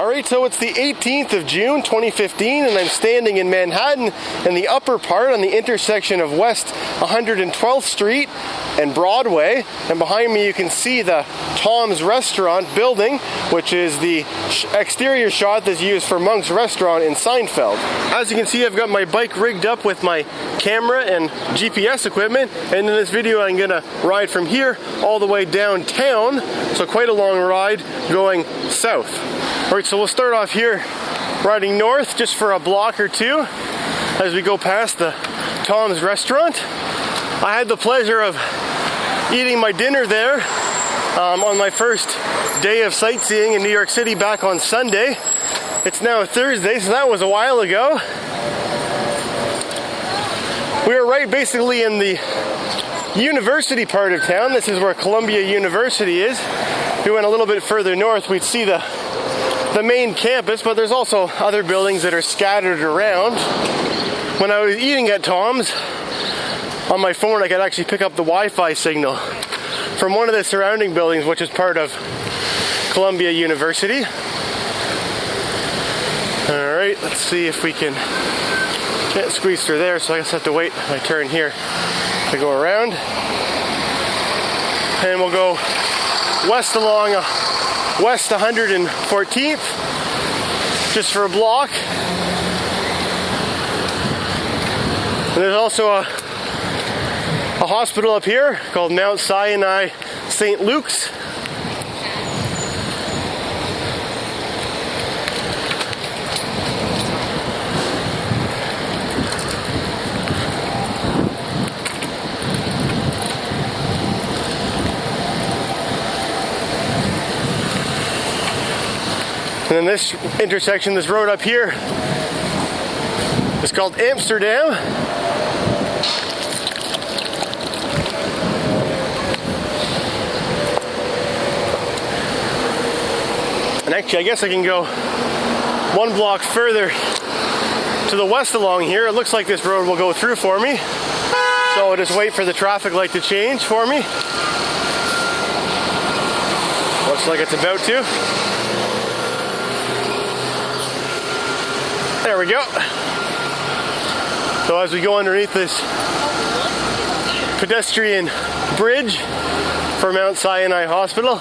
Alright, so it's the 18th of June 2015 and I'm standing in Manhattan in the upper part on the intersection of West 112th Street and Broadway, and behind me you can see the Tom's Restaurant building, which is the exterior shot that's used for Monk's Restaurant in Seinfeld. As you can see, I've got my bike rigged up with my camera and GPS equipment, and in this video I'm gonna ride from here all the way downtown, so quite a long ride going south. Alright, so we'll start off here riding north just for a block or two as we go past the Tom's Restaurant. I had the pleasure of eating my dinner there on my first day of sightseeing in New York City back on Sunday. It's now Thursday, so that was a while ago. We were right basically in the university part of town. This is where Columbia University is. If we went a little bit further north, we'd see the main campus, but there's also other buildings that are scattered around. When I was eating at Tom's, on my phone I could actually pick up the Wi-Fi signal from one of the surrounding buildings, which is part of Columbia University. Alright, let's see if we can't squeeze through there, so I just have to wait my turn here to go around. And we'll go west along West 114th, just for a block. And there's also a hospital up here called Mount Sinai St. Luke's. And then this intersection, this road up here, is called Amsterdam. And actually, I guess I can go one block further to the west along here. It looks like this road will go through for me. So I'll just wait for the traffic light to change for me. Looks like it's about to. There we go. So as we go underneath this pedestrian bridge for Mount Sinai Hospital,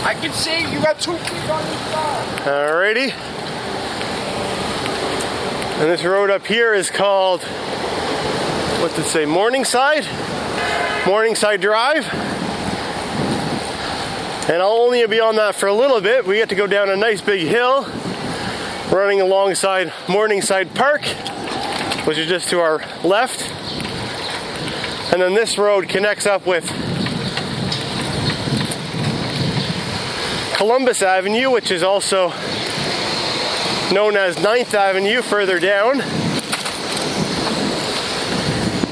I can see you got 2 feet on the side. Alrighty. And this road up here is called, what did it say, Morningside Drive. And I'll only be on that for a little bit. We get to go down a nice big hill running alongside Morningside Park, which is just to our left. And then this road connects up with Columbus Avenue, which is also known as 9th Avenue further down.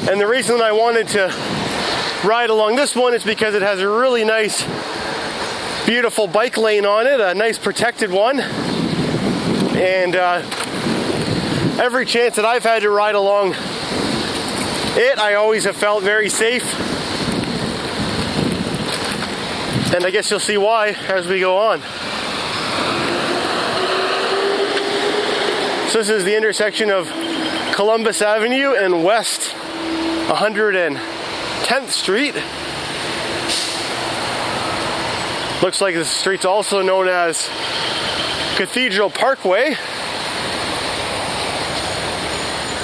And the reason I wanted to ride along this one is because it has a really nice, beautiful bike lane on it, a nice protected one. And every chance that I've had to ride along it, I always have felt very safe. And I guess you'll see why as we go on. So this is the intersection of Columbus Avenue and West 110th Street. Looks like this street's also known as Cathedral Parkway.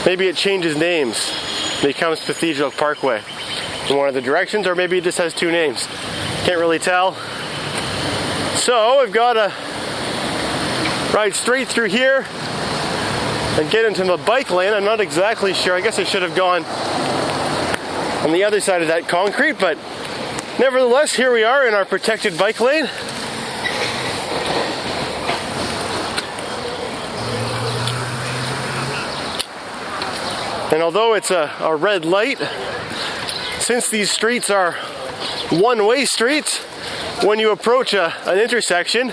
Maybe it changes names. It becomes Cathedral Parkway in one of the directions, or maybe it just has two names. Can't really tell. So I've got to ride straight through here and get into the bike lane. I'm not exactly sure. I guess I should have gone on the other side of that concrete, but nevertheless, here we are in our protected bike lane. And although it's a red light, since these streets are one-way streets, when you approach an intersection,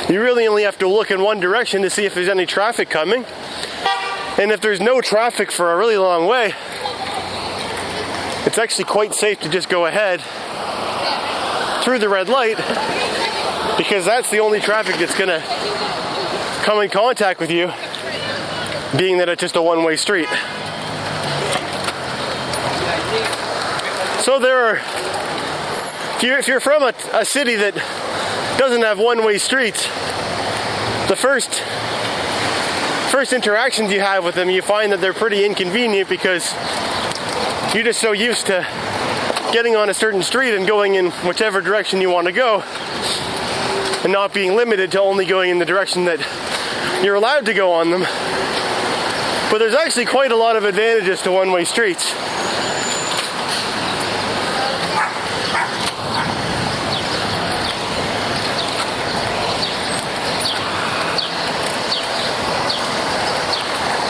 You really only have to look in one direction to see if there's any traffic coming. And if there's no traffic for a really long way, it's actually quite safe to just go ahead through the red light, because that's the only traffic that's gonna come in contact with you, being that it's just a one-way street. So there are, if you're from a city that doesn't have one-way streets, the first interactions you have with them, you find that they're pretty inconvenient, because you're just so used to getting on a certain street and going in whichever direction you want to go, and not being limited to only going in the direction that you're allowed to go on them. But there's actually quite a lot of advantages to one-way streets.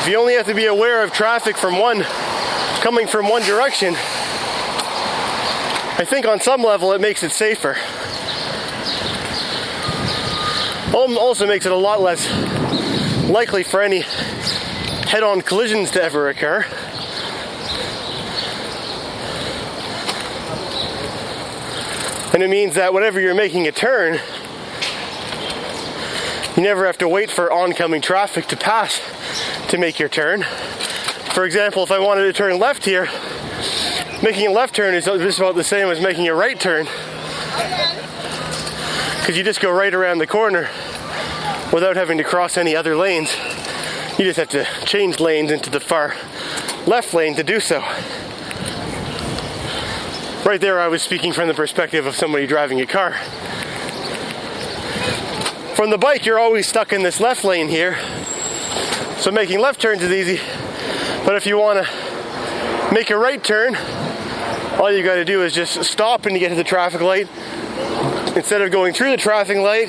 If you only have to be aware of traffic coming from one direction, I think on some level it makes it safer. Also makes it a lot less likely for any head-on collisions to ever occur. And it means that whenever you're making a turn, you never have to wait for oncoming traffic to pass to make your turn. For example, if I wanted to turn left here, making a left turn is just about the same as making a right turn, because you just go right around the corner without having to cross any other lanes. You just have to change lanes into the far left lane to do so. Right there, I was speaking from the perspective of somebody driving a car. From the bike, you're always stuck in this left lane here, so making left turns is easy. But if you want to make a right turn, all you got to do is just stop when you get to the traffic light. Instead of going through the traffic light,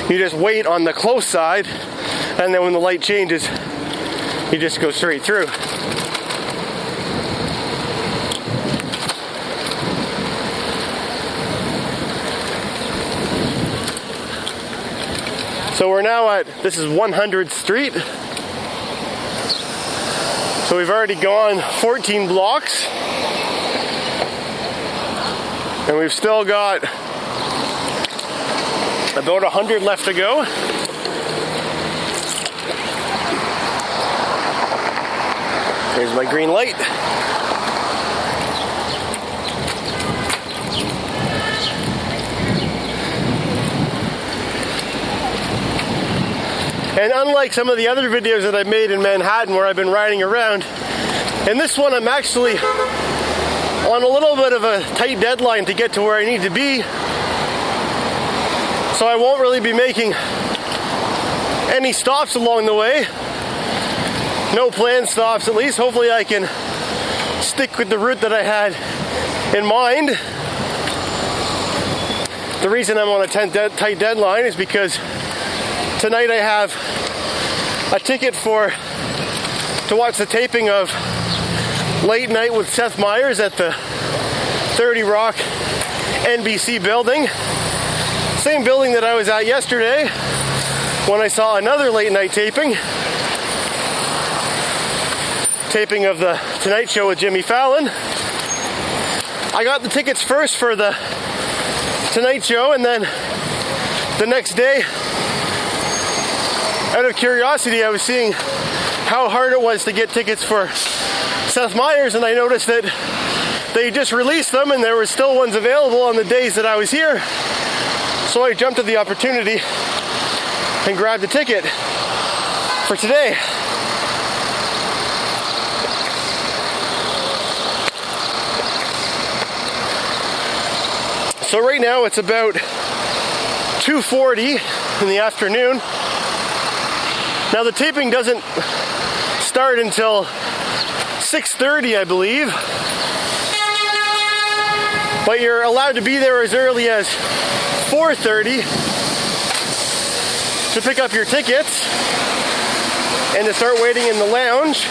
you just wait on the close side, and then when the light changes, you just go straight through. So we're now this is 100th Street. So we've already gone 14 blocks. And we've still got about 100 left to go. There's my green light. And unlike some of the other videos that I've made in Manhattan where I've been riding around, in this one I'm actually on a little bit of a tight deadline to get to where I need to be. So I won't really be making any stops along the way. No planned stops, at least. Hopefully I can stick with the route that I had in mind. The reason I'm on a tight deadline is because tonight I have a ticket to watch the taping of Late Night with Seth Meyers at the 30 Rock NBC building. Same building that I was at yesterday when I saw another late night taping of the Tonight Show with Jimmy Fallon. I got the tickets first for the Tonight Show, and then the next day, out of curiosity, I was seeing how hard it was to get tickets for Seth Meyers, and I noticed that they just released them and there were still ones available on the days that I was here. So I jumped at the opportunity and grabbed a ticket for today. So right now it's about 2:40 in the afternoon. Now the taping doesn't start until 6:30, I believe. But you're allowed to be there as early as 4:30 to pick up your tickets and to start waiting in the lounge.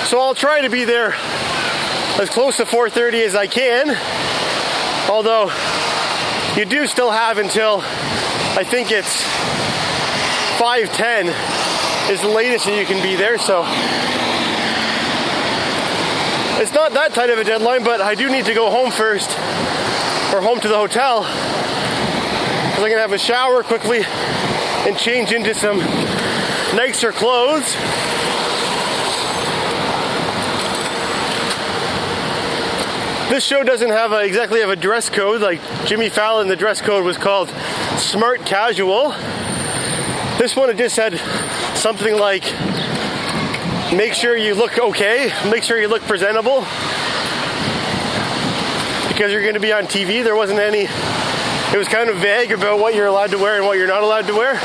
So I'll try to be there as close to 4:30 as I can, although you do still have until, I think it's 5:10 is the latest that you can be there, so it's not that tight of a deadline, but I do need to go home first, or home to the hotel, because I'm gonna have a shower quickly and change into some nicer clothes. This show doesn't have exactly have a dress code. Like Jimmy Fallon, the dress code was called smart casual. This one, it just said something like, make sure you look okay, make sure you look presentable, because you're going to be on TV. There wasn't any, it was kind of vague about what you're allowed to wear and what you're not allowed to wear.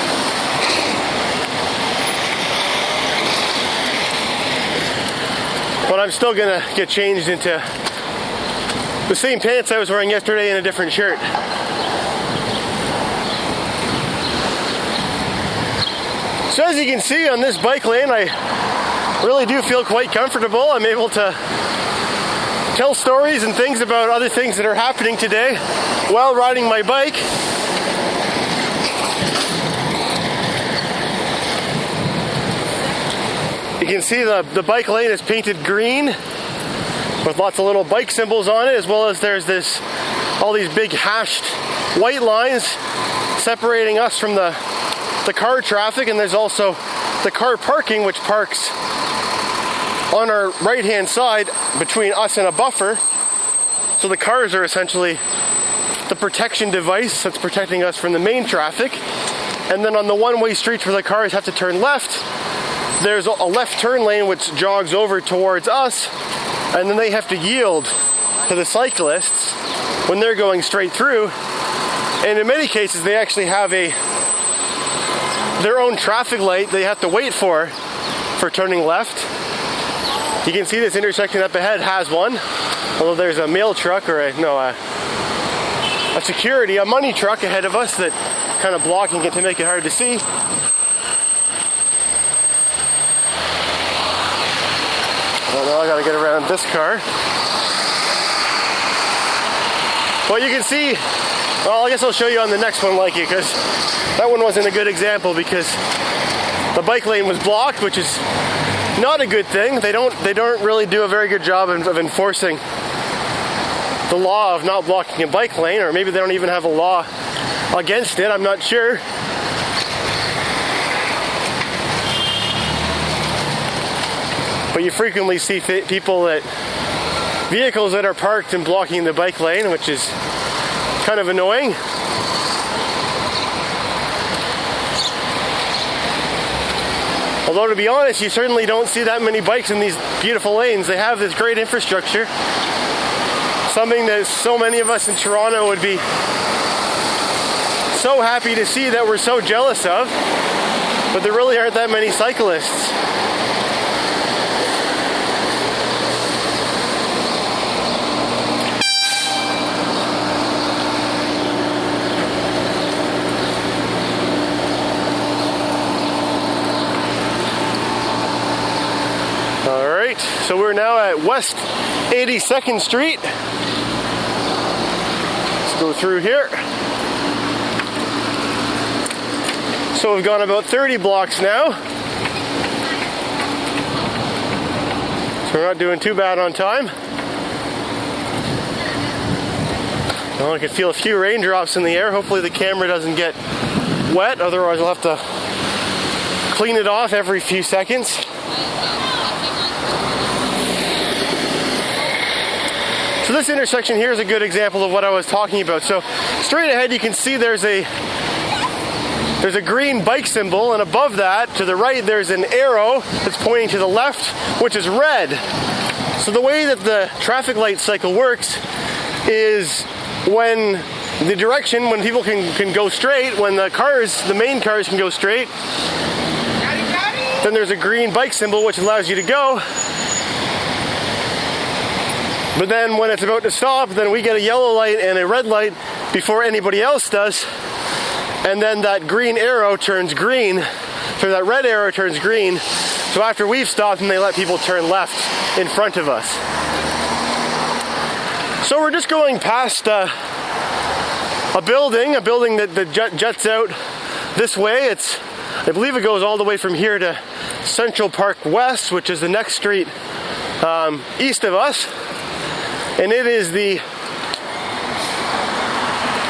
But I'm still going to get changed into the same pants I was wearing yesterday and a different shirt. So as you can see on this bike lane, I really do feel quite comfortable. I'm able to tell stories and things about other things that are happening today while riding my bike. You can see the bike lane is painted green with lots of little bike symbols on it, as well as there's all these big hashed white lines separating us from the car traffic, and there's also the car parking, which parks on our right hand side between us and a buffer. So the cars are essentially the protection device that's protecting us from the main traffic. And then on the one-way streets where the cars have to turn left, there's a left turn lane which jogs over towards us, and then they have to yield to the cyclists when they're going straight through. And in many cases, they actually have their own traffic light they have to wait for turning left. You can see this intersection up ahead has one, although there's a mail truck or a money truck ahead of us that kind of blocking it to make it hard to see. Now I gotta get around this car. Well, you can see, well, I guess I'll show you on the next one like it, because that one wasn't a good example because the bike lane was blocked, which is not a good thing. They don't really do a very good job of enforcing the law of not blocking a bike lane, or maybe they don't even have a law against it, I'm not sure. But you frequently see vehicles that are parked and blocking the bike lane, which is kind of annoying. Although, to be honest, you certainly don't see that many bikes in these beautiful lanes. They have this great infrastructure, something that so many of us in Toronto would be so happy to see, that we're so jealous of, but there really aren't that many cyclists. So we're now at West 82nd Street. Let's go through here. So we've gone about 30 blocks now. So we're not doing too bad on time. Well, I can feel a few raindrops in the air. Hopefully the camera doesn't get wet, otherwise I'll have to clean it off every few seconds. So this intersection here is a good example of what I was talking about. So straight ahead you can see there's a green bike symbol, and above that to the right there's an arrow that's pointing to the left, which is red. So the way that the traffic light cycle works is when people can go straight, when the main cars can go straight, then there's a green bike symbol which allows you to go. But then when it's about to stop, then we get a yellow light and a red light before anybody else does. And then that green arrow turns green, so that red arrow turns green, So after we've stopped, and they let people turn left in front of us. So we're just going past a building that juts out this way. I believe it goes all the way from here to Central Park West, which is the next street east of us. And it is the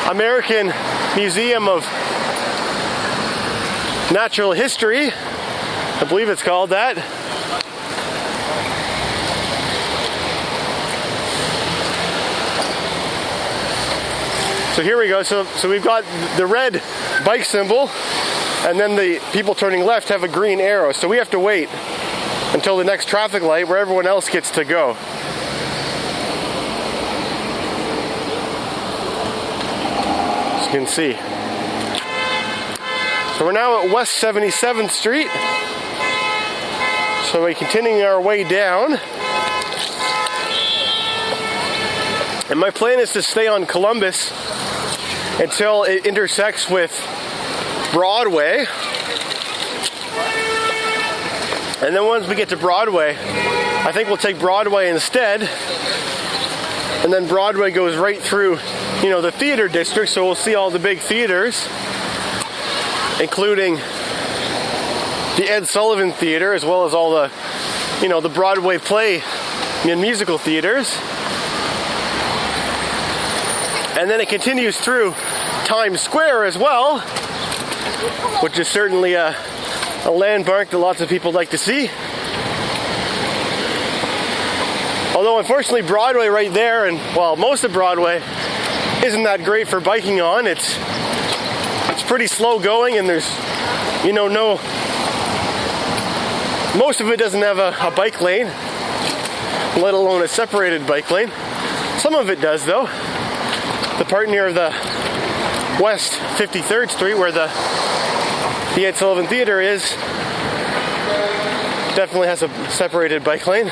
American Museum of Natural History. I believe it's called that. So here we go. So we've got the red bike symbol, and then the people turning left have a green arrow. So we have to wait until the next traffic light where everyone else gets to go. As you can see. So we're now at West 77th Street. So we're continuing our way down. And my plan is to stay on Columbus until it intersects with Broadway. And then once we get to Broadway, I think we'll take Broadway instead. And then Broadway goes right through, the theater district, so we'll see all the big theaters, including the Ed Sullivan Theater, as well as all the, the Broadway play and musical theaters. And then it continues through Times Square as well, which is certainly a landmark that lots of people like to see. Although unfortunately Broadway right there, and most of Broadway isn't that great for biking on. It's pretty slow going, and there's most of it doesn't have a bike lane, let alone a separated bike lane. Some of it does though. The part near the West 53rd Street where the Ed Sullivan Theater is definitely has a separated bike lane.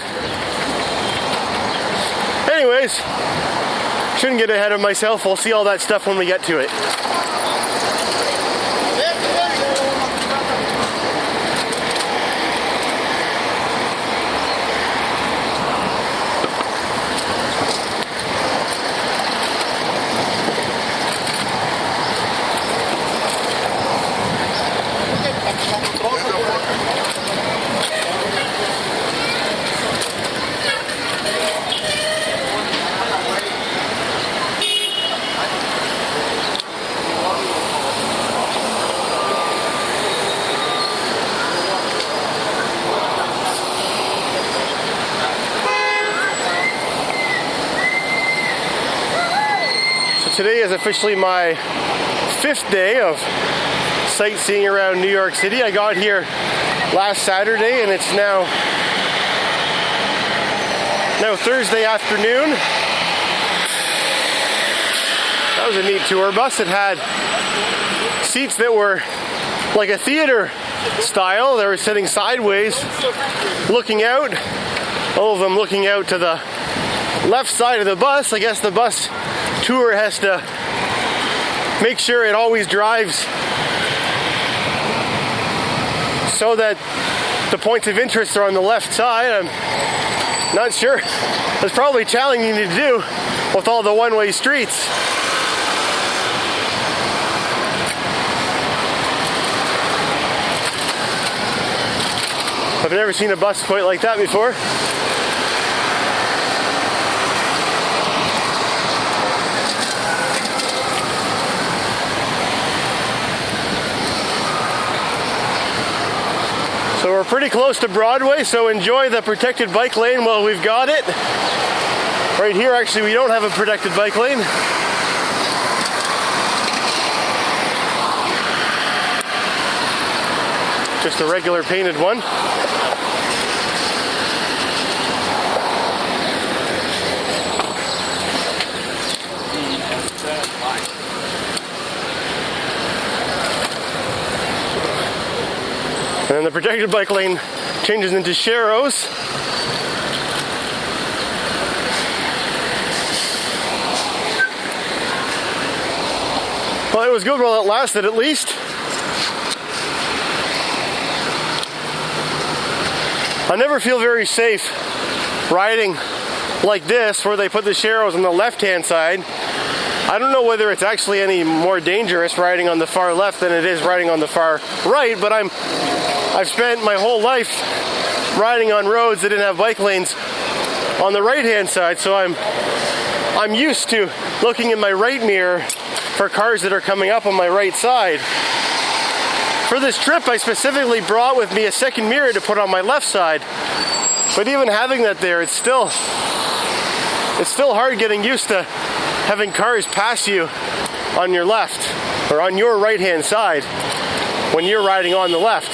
Anyways, shouldn't get ahead of myself. We'll see all that stuff when we get to it. Today is officially my 5th day of sightseeing around New York City. I got here last Saturday, and it's now Thursday afternoon. That was a neat tour bus. It had seats that were like a theater style. They were sitting sideways, looking out. All of them looking out to the left side of the bus. I guess the bus tour has to make sure it always drives so that the points of interest are on the left side. I'm not sure. That's probably challenging to do with all the one-way streets. I've never seen a bus quite like that before. So we're pretty close to Broadway, so enjoy the protected bike lane while we've got it. Right here, actually, we don't have a protected bike lane. Just a regular painted one. And then the protected bike lane changes into Sharrows. Well, it was good while it lasted, at least. I never feel very safe riding like this, where they put the sharrows on the left-hand side. I don't know whether it's actually any more dangerous riding on the far left than it is riding on the far right, but I've spent my whole life riding on roads that didn't have bike lanes on the right-hand side, so I'm used to looking in my right mirror for cars that are coming up on my right side. For this trip, I specifically brought with me a second mirror to put on my left side, but even having that there, it's still hard getting used to having cars pass you on your left or on your right-hand side when you're riding on the left,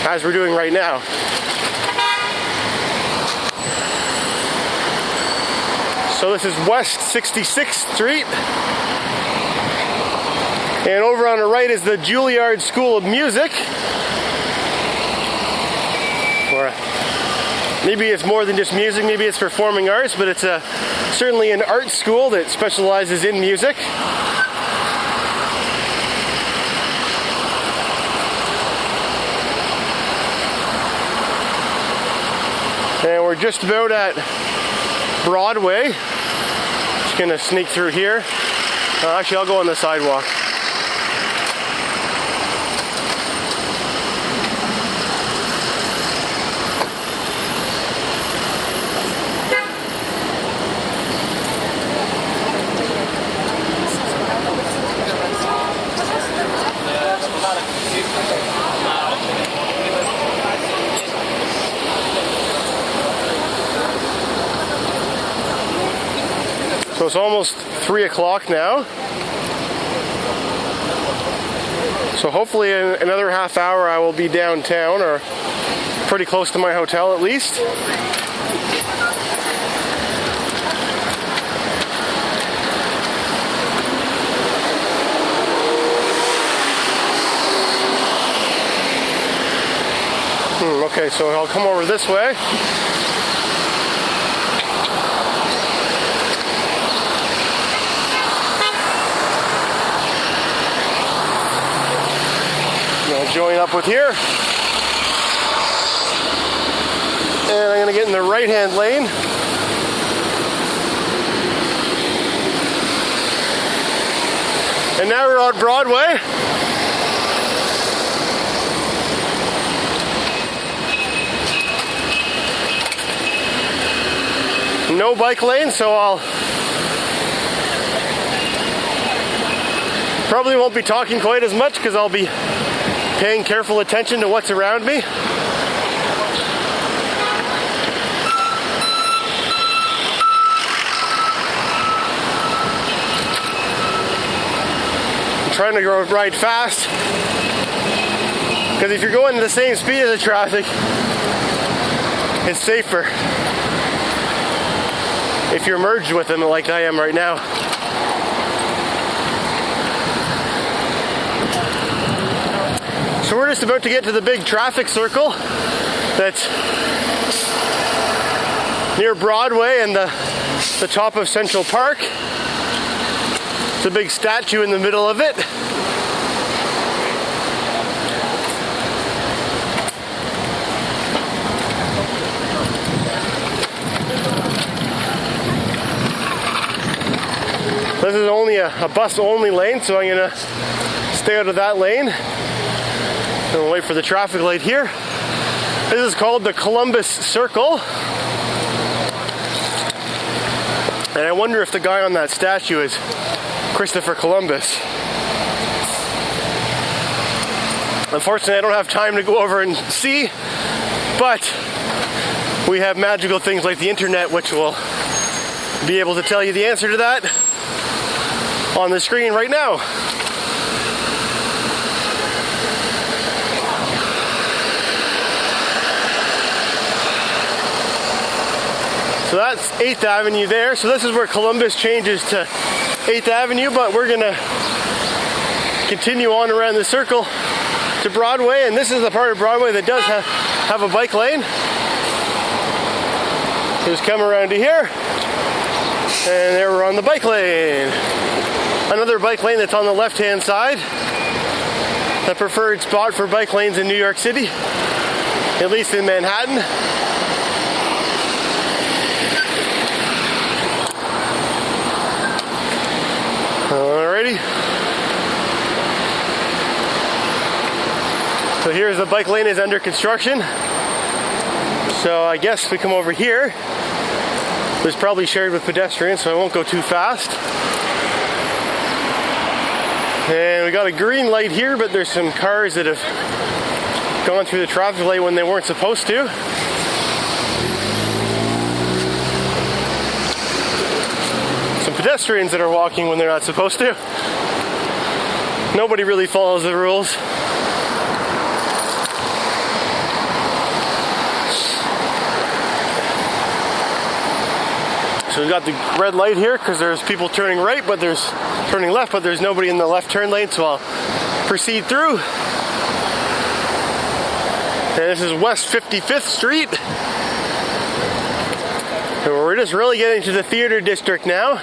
as we're doing right now. So this is West 66th Street, and over on the right is the Juilliard School of Music, or maybe it's more than just music, maybe it's performing arts, but it's certainly an art school that specializes in music. And we're just about at Broadway. Just gonna sneak through here. Actually, I'll go on the sidewalk. So it's almost 3 o'clock now. So hopefully in another half hour I will be downtown, or pretty close to my hotel at least. Okay, so I'll come over this way. Join up with here, and I'm going to get in the right-hand lane. And now we're on Broadway. No bike lane, so I'll probably won't be talking quite as much because I'll be paying careful attention to what's around me. I'm trying to ride fast, because if you're going at the same speed as the traffic, it's safer if you're merged with them like I am right now. So we're just about to get to the big traffic circle that's near Broadway and the top of Central Park. There's a big statue in the middle of it. This is only a bus-only lane, so I'm gonna stay out of that lane. And we'll wait for the traffic light here. This is called the Columbus Circle. And I wonder if the guy on that statue is Christopher Columbus. Unfortunately, I don't have time to go over and see, but we have magical things like the internet, which will be able to tell you the answer to that on the screen right now. So that's 8th Avenue there. So this is where Columbus changes to 8th Avenue, but we're gonna continue on around the circle to Broadway, and this is the part of Broadway that does have a bike lane. Just come around to here, and there we're on the bike lane. Another bike lane that's on the left-hand side, the preferred spot for bike lanes in New York City. at least in Manhattan. Alrighty. So here's the bike lane is under construction. So I guess we come over here. It's probably shared with pedestrians, so I won't go too fast. And we got a green light here, but there's some cars that have gone through the traffic light when they weren't supposed to. Some pedestrians that are walking when they're not supposed to. Nobody really follows the rules. So we've got the red light here because there's people turning right, but there's turning left, but there's nobody in the left turn lane, so I'll proceed through. And this is West 55th Street. And we're just really getting to the theater district now.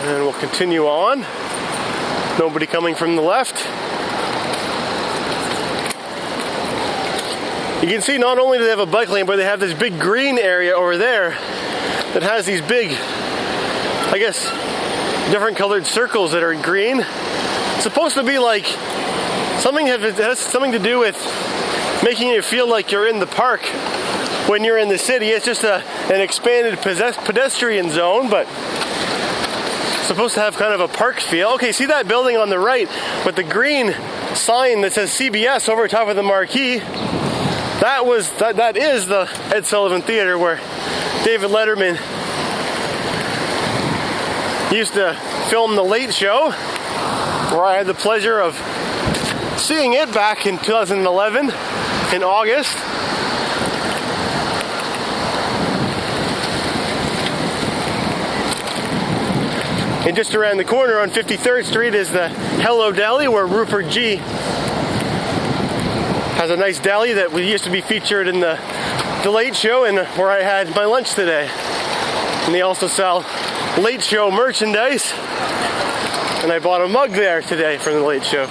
And we'll continue on. Nobody coming from the left. You can see not only do they have a bike lane, but they have this big green area over there that has these big, I guess, different colored circles that are green. It's supposed to be like something that has something to do with making you feel like you're in the park when you're in the city. It's just an expanded pedestrian zone, but supposed to have kind of a park feel. Okay, see that building on the right with the green sign that says CBS over top of the marquee? That is the Ed Sullivan Theater where David Letterman used to film The Late Show, where I had the pleasure of seeing it back in 2011 in August. And just around the corner on 53rd Street is the Hello Deli, where Rupert G has a nice deli that used to be featured in the Late Show and where I had my lunch today. And they also sell Late Show merchandise. And I bought a mug there today from the Late Show.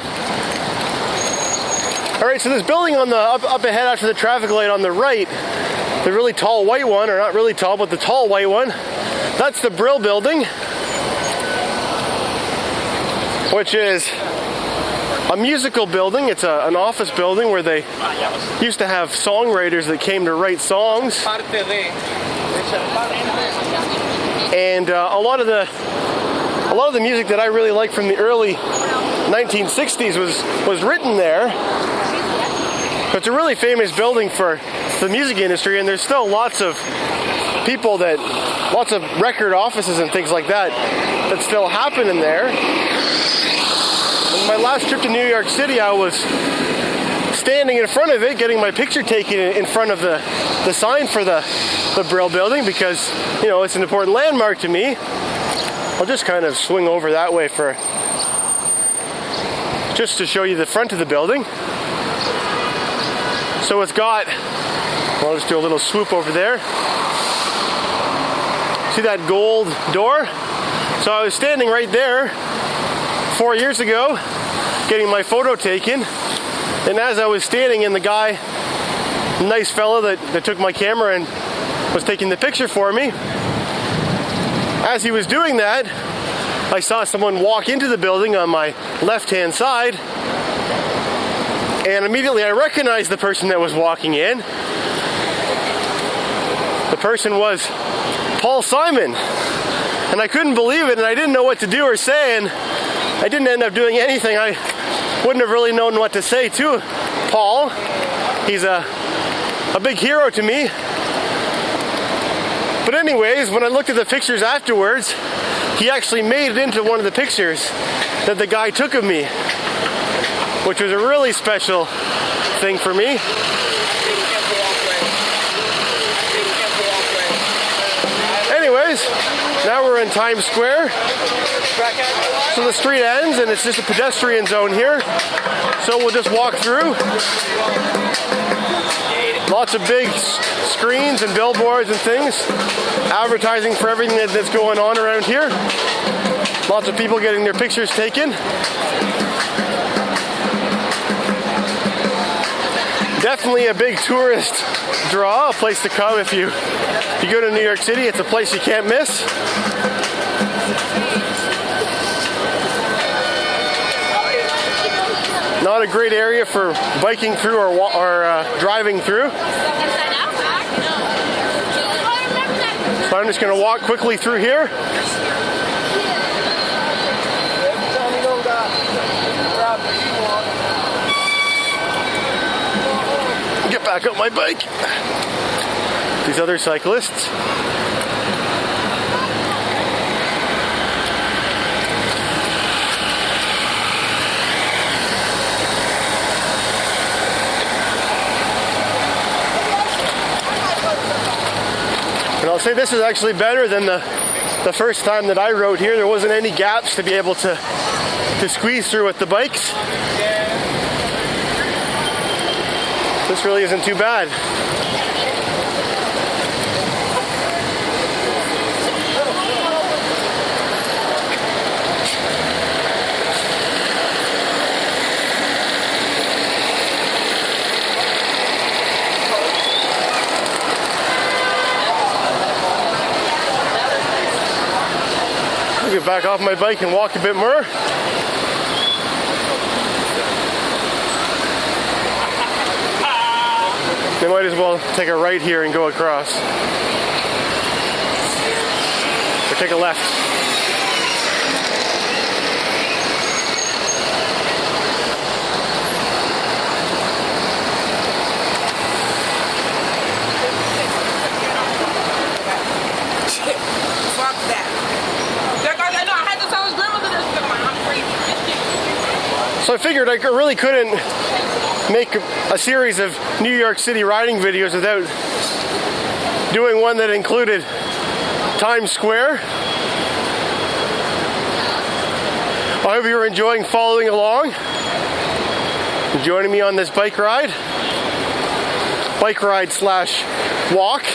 Alright, so this building on the up ahead after the traffic light on the right, the really tall white one, or not really tall, but the tall white one, that's the Brill Building, which is a musical building. It's an office building where they used to have songwriters that came to write songs. And a lot of the music that I really like from the early 1960s was written there. It's a really famous building for the music industry, and there's still lots of people lots of record offices and things like that still happen in there. On my last trip to New York City, I was standing in front of it, getting my picture taken in front of the sign for the Brill Building because, you know, it's an important landmark to me. I'll just kind of swing over that way just to show you the front of the building. So it's got, I'll just do a little swoop over there. See that gold door? So I was standing right there 4 years ago, getting my photo taken, and as I was standing, and the guy, nice fella that took my camera and was taking the picture for me, as he was doing that, I saw someone walk into the building on my left-hand side, and immediately I recognized the person that was walking in. The person was Paul Simon, and I couldn't believe it, and I didn't know what to do or say, and I didn't end up doing anything. I wouldn't have really known what to say to Paul. He's a big hero to me. But anyways, when I looked at the pictures afterwards, he actually made it into one of the pictures that the guy took of me, which was a really special thing for me. Anyways, now we're in Times Square. So the street ends and it's just a pedestrian zone here. So we'll just walk through. Lots of big screens and billboards and things, advertising for everything that's going on around here. Lots of people getting their pictures taken. Definitely a big tourist draw, a place to come if you go to New York City. It's a place you can't miss. Not a great area for biking through or driving through. So I'm just going to walk quickly through here. Get back on my bike. These other cyclists. And I'll say this is actually better than the first time that I rode here. There wasn't any gaps to be able to squeeze through with the bikes. This really isn't too bad. Get back off my bike and walk a bit more. They might as well take a right here and go across. Or take a left. Fuck that. So I figured I really couldn't make a series of New York City riding videos without doing one that included Times Square. I hope you're enjoying following along and joining me on this bike ride / walk.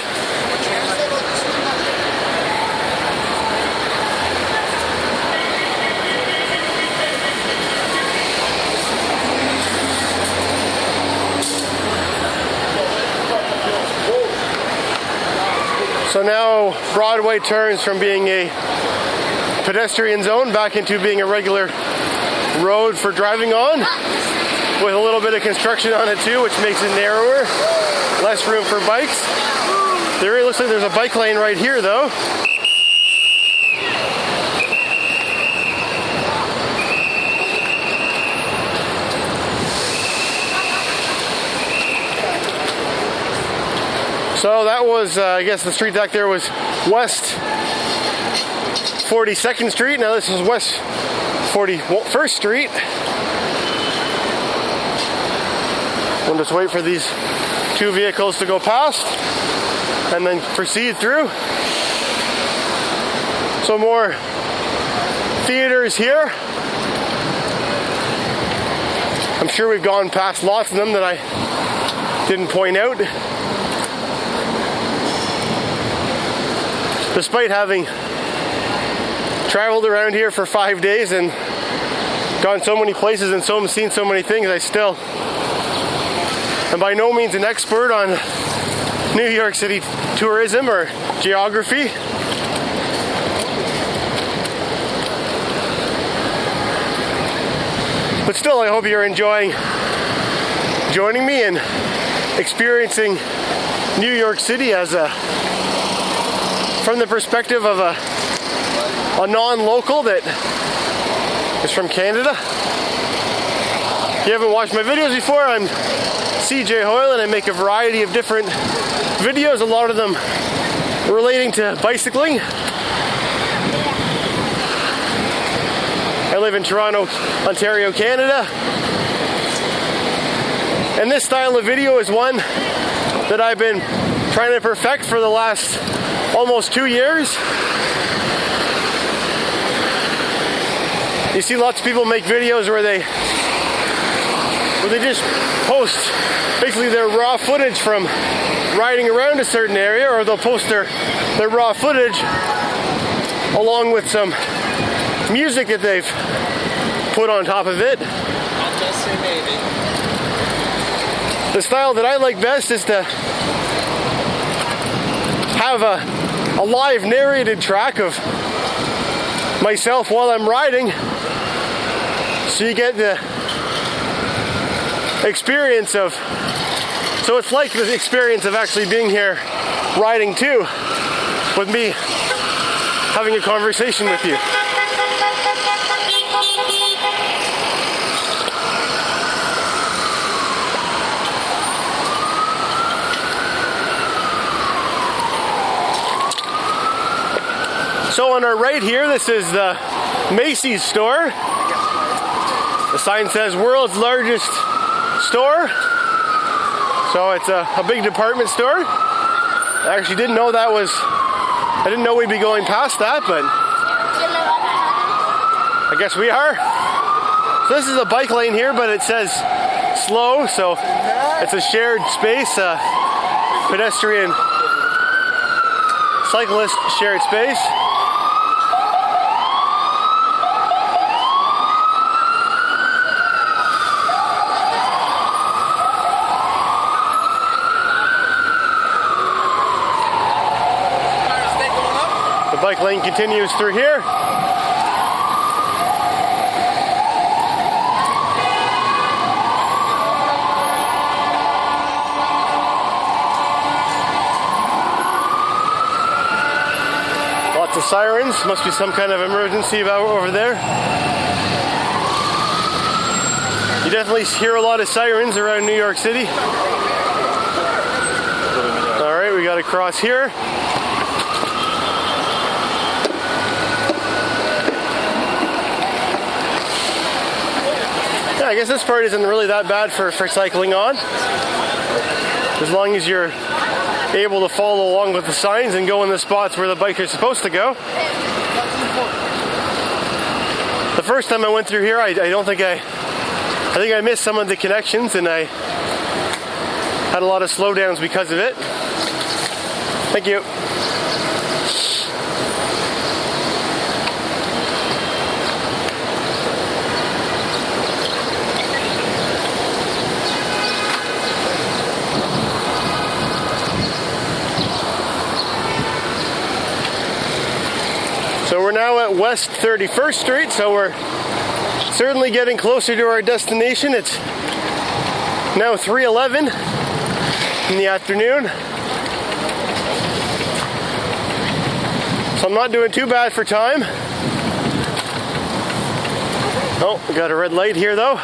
So now Broadway turns from being a pedestrian zone back into being a regular road for driving on, with a little bit of construction on it too, which makes it narrower, less room for bikes. There looks like there's a bike lane right here though. So that was, I guess the street back there was West 42nd Street. Now this is West 41st Street. We'll just wait for these two vehicles to go past and then proceed through. So more theaters here. I'm sure we've gone past lots of them that I didn't point out. Despite having traveled around here for 5 days and gone so many places and seen so many things, I still am by no means an expert on New York City tourism or geography. But still, I hope you're enjoying joining me and experiencing New York City as from the perspective of a non-local that is from Canada. If you haven't watched my videos before, I'm cjhoyle and I make a variety of different videos, a lot of them relating to bicycling. I live in Toronto, Ontario, Canada. And this style of video is one that I've been trying to perfect for the last almost 2 years. You see lots of people make videos where they just post basically their raw footage from riding around a certain area, or they'll post their raw footage along with some music that they've put on top of it. I'll just say maybe. The style that I like best is to have a live narrated track of myself while I'm riding, so you get the experience of, so it's like the experience of actually being here riding too, with me having a conversation with you. So on our right here, this is the Macy's store. The sign says world's largest store. So it's a big department store. I actually didn't know that was, I didn't know we'd be going past that, but I guess we are. So this is a bike lane here, but it says slow, so it's a shared space, pedestrian, cyclist shared space. The bike lane continues through here. Lots of sirens. Must be some kind of emergency over there. You definitely hear a lot of sirens around New York City. All right, we got to cross here. I guess this part isn't really that bad for cycling on, as long as you're able to follow along with the signs and go in the spots where the biker's supposed to go. The first time I went through here, I think I missed some of the connections, and I had a lot of slowdowns because of it. Thank you. So we're now at West 31st Street, so we're certainly getting closer to our destination. It's now 3:11 in the afternoon. So I'm not doing too bad for time. Oh, we got a red light here though.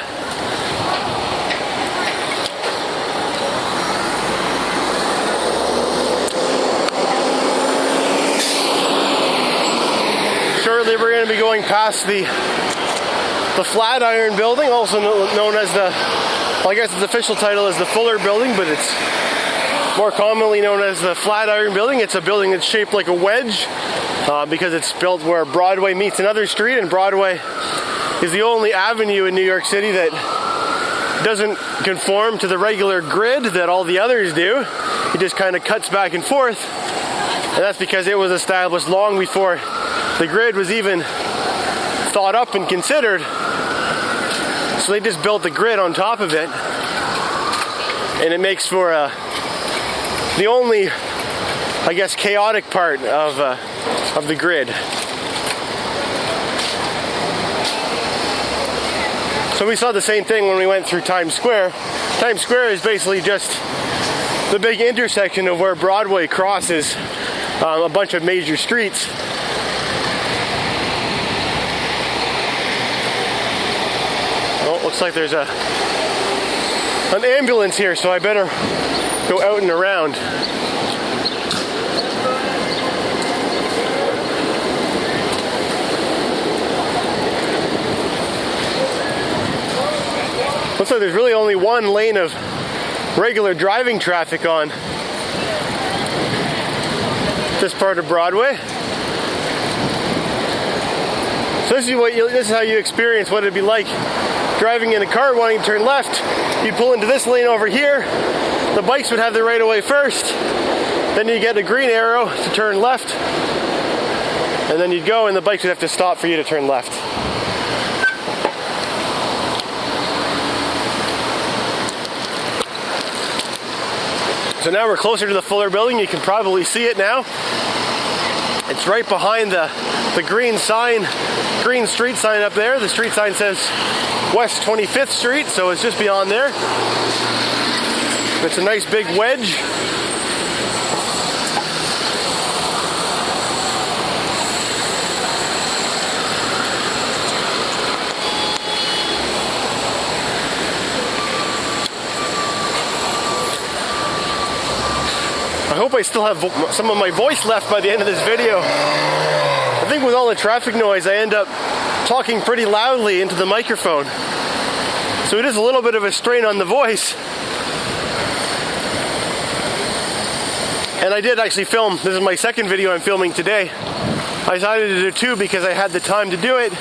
Shortly we're going to be going past the Flatiron Building, also known as the, well, I guess its official title is the Fuller Building, but it's more commonly known as the Flatiron Building. It's a building that's shaped like a wedge because it's built where Broadway meets another street, and Broadway is the only avenue in New York City that doesn't conform to the regular grid that all the others do. It just kind of cuts back and forth, and that's because it was established long before the grid was even thought up and considered. So they just built the grid on top of it, and it makes for the only, I guess, chaotic part of the grid. So we saw the same thing when we went through Times Square. Times Square is basically just the big intersection of where Broadway crosses a bunch of major streets. Oh, looks like there's an ambulance here, so I better go out and around. Looks like there's really only one lane of regular driving traffic on this part of Broadway. So this is how you experience what it'd be like driving in a car wanting to turn left. You'd pull into this lane over here. The bikes would have the right of way first. Then you get a green arrow to turn left. And then you'd go and the bikes would have to stop for you to turn left. So now we're closer to the Fuller Building. You can probably see it now. It's right behind the green sign, green street sign up there. The street sign says West 25th Street, so it's just beyond there. It's a nice big wedge. I hope I still have some of my voice left by the end of this video. I think with all the traffic noise, I end up talking pretty loudly into the microphone. So it is a little bit of a strain on the voice. And I did actually film, this is my second video I'm filming today. I decided to do two because I had the time to do it.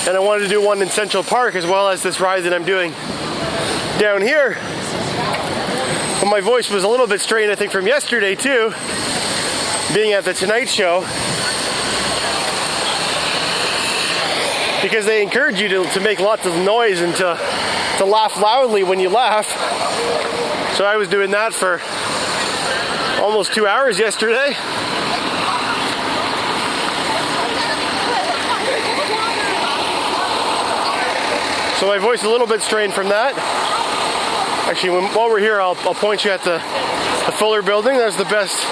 And I wanted to do one in Central Park as well as this ride that I'm doing down here. But my voice was a little bit strained, I think, from yesterday too, being at the Tonight Show. Because they encourage you to make lots of noise and to laugh loudly when you laugh. So I was doing that for almost 2 hours yesterday. So my voice is a little bit strained from that. Actually, while we're here, I'll point you at the Fuller Building. That's the best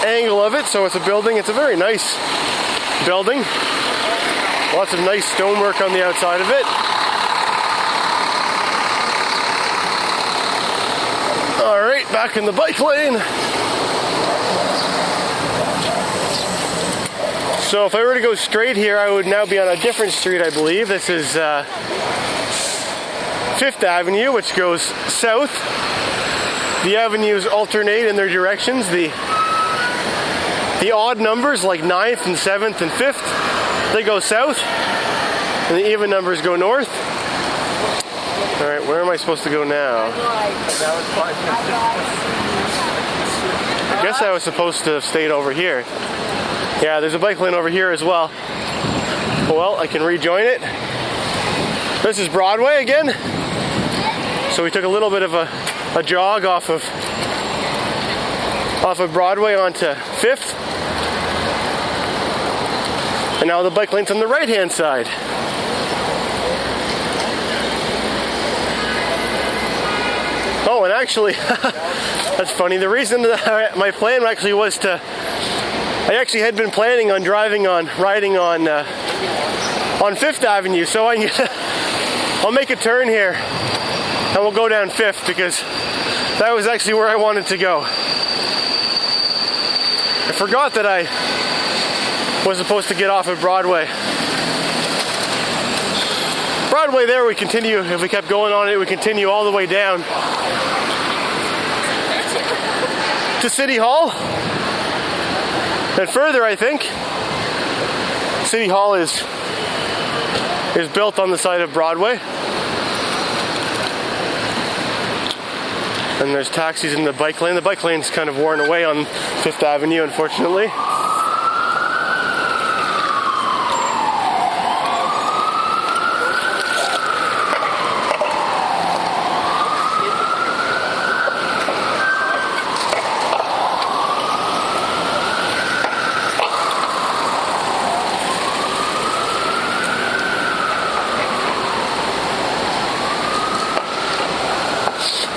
angle of it. So it's a building. It's a very nice building. Lots of nice stonework on the outside of it. All right, back in the bike lane. So if I were to go straight here, I would now be on a different street, I believe. This is 5th Avenue, which goes south. The avenues alternate in their directions. The odd numbers, like 9th and 7th and 5th, they go south. And the even numbers go north. All right, where am I supposed to go now? I guess I was supposed to have stayed over here. Yeah, there's a bike lane over here as well. Well, I can rejoin it. This is Broadway again. So we took a little bit of a jog off of Broadway onto 5th. And now the bike lane's on the right-hand side. Oh, and actually, that's funny. The reason that my plan actually was I actually had been planning on riding on 5th Avenue. So I'll make a turn here. And we'll go down 5th because that was actually where I wanted to go. I forgot that I was supposed to get off at Broadway. Broadway there, we continue, if we kept going on it, we continue all the way down to City Hall. And further, I think. City Hall is built on the side of Broadway. And there's taxis in the bike lane. The bike lane's kind of worn away on 5th Avenue, unfortunately.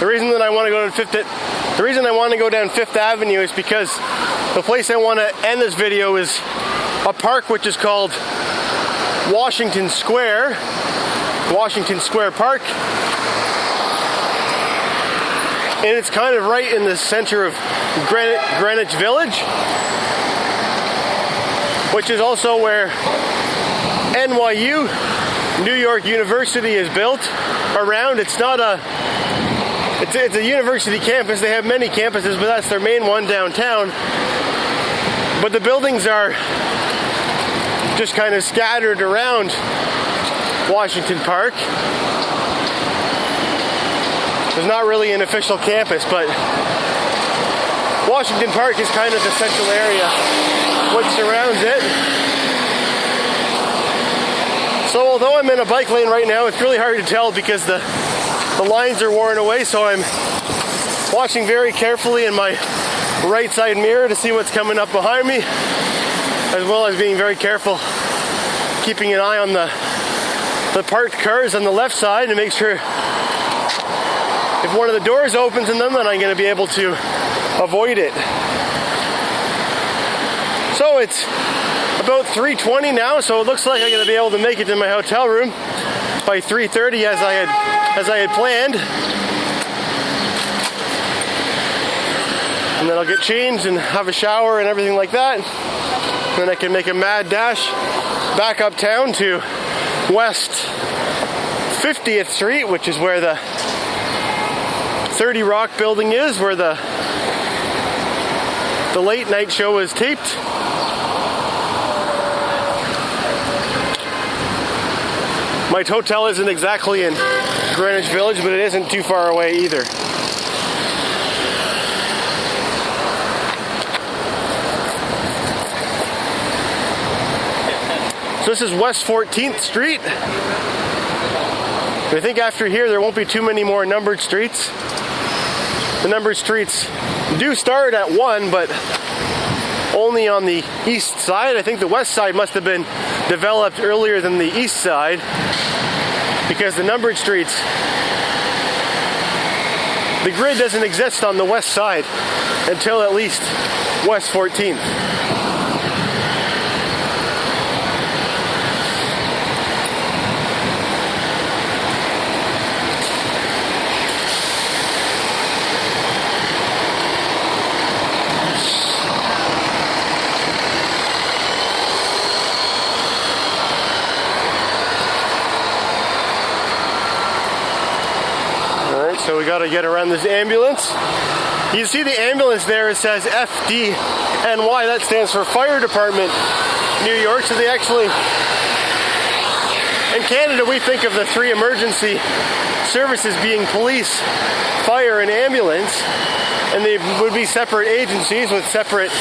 The reason I want to go down 5th Avenue is because the place I want to end this video is a park which is called Washington Square Park. And it's kind of right in the center of Greenwich Village, which is also where NYU, New York University, is built around. It's not it's a university campus. They have many campuses, but that's their main one downtown. But the buildings are just kind of scattered around Washington Park. There's not really an official campus, but Washington Park is kind of the central area which surrounds it. So although I'm in a bike lane right now, it's really hard to tell because the lines are worn away, so I'm watching very carefully in my right side mirror to see what's coming up behind me, as well as being very careful, keeping an eye on the parked cars on the left side to make sure if one of the doors opens in them, then I'm going to be able to avoid it. So it's about 3:20 now, so it looks like I'm going to be able to make it to my hotel room by 3:30 as I had planned. And then I'll get changed and have a shower and everything like that. Then I can make a mad dash back uptown to West 50th Street, which is where the 30 Rock building is, where the late night show is taped. My hotel isn't exactly in Greenwich Village, but it isn't too far away either. So this is West 14th Street. I think after here there won't be too many more numbered streets. The numbered streets do start at 1, but only on the east side. I think the west side must have been developed earlier than the east side, because the numbered streets, the grid doesn't exist on the west side until at least West 14th. So we got to get around this ambulance. You see the ambulance there, it says FDNY. That stands for Fire Department New York. So they actually, in Canada, we think of the three emergency services being police, fire, and ambulance. And they would be separate agencies with separate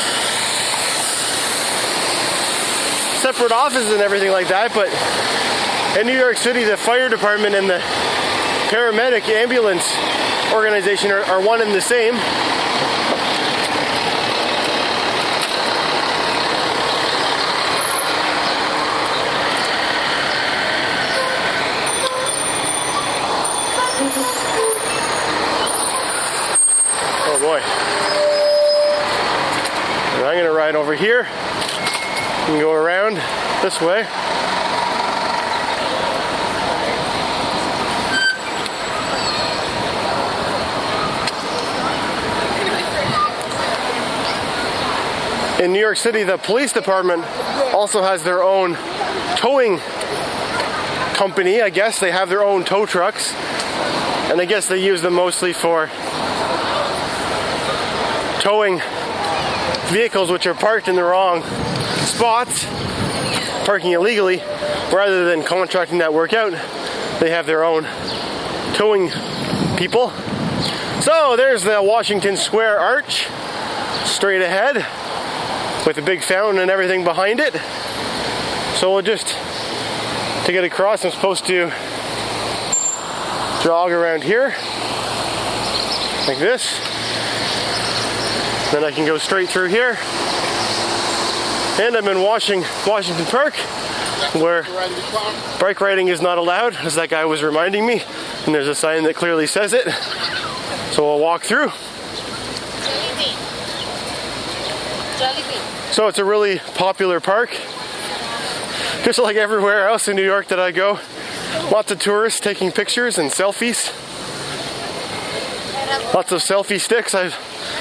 offices and everything like that. But in New York City, the fire department and the paramedic ambulance organization are one and the same. Oh boy. And I'm going to ride over here and go around this way. In New York City, the police department also has their own towing company. I guess they have their own tow trucks, and I guess they use them mostly for towing vehicles which are parked in the wrong spots, parking illegally. Rather than contracting that work out, they have their own towing people. So there's the Washington Square Arch straight ahead, with a big fountain and everything behind it. So we'll just, to get across, I'm supposed to jog around here, like this. Then I can go straight through here. And I'm in Washington Park, where bike riding is not allowed, as that guy was reminding me. And there's a sign that clearly says it. So we'll walk through. So it's a really popular park, just like everywhere else in New York that I go. Lots of tourists taking pictures and selfies. Lots of selfie sticks I've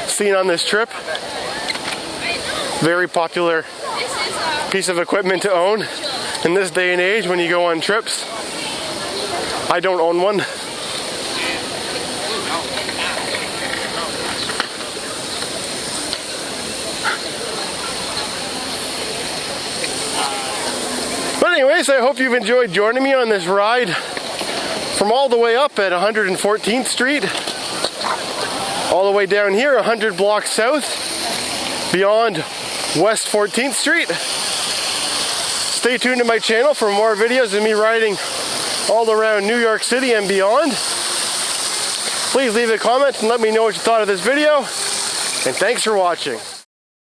seen on this trip. Very popular piece of equipment to own in this day and age when you go on trips. I don't own one. anyways, I hope you've enjoyed joining me on this ride from all the way up at 114th Street, all the way down here 100 blocks south, beyond West 14th Street. Stay tuned to my channel for more videos of me riding all around New York City and beyond. Please leave a comment and let me know what you thought of this video, and thanks for watching.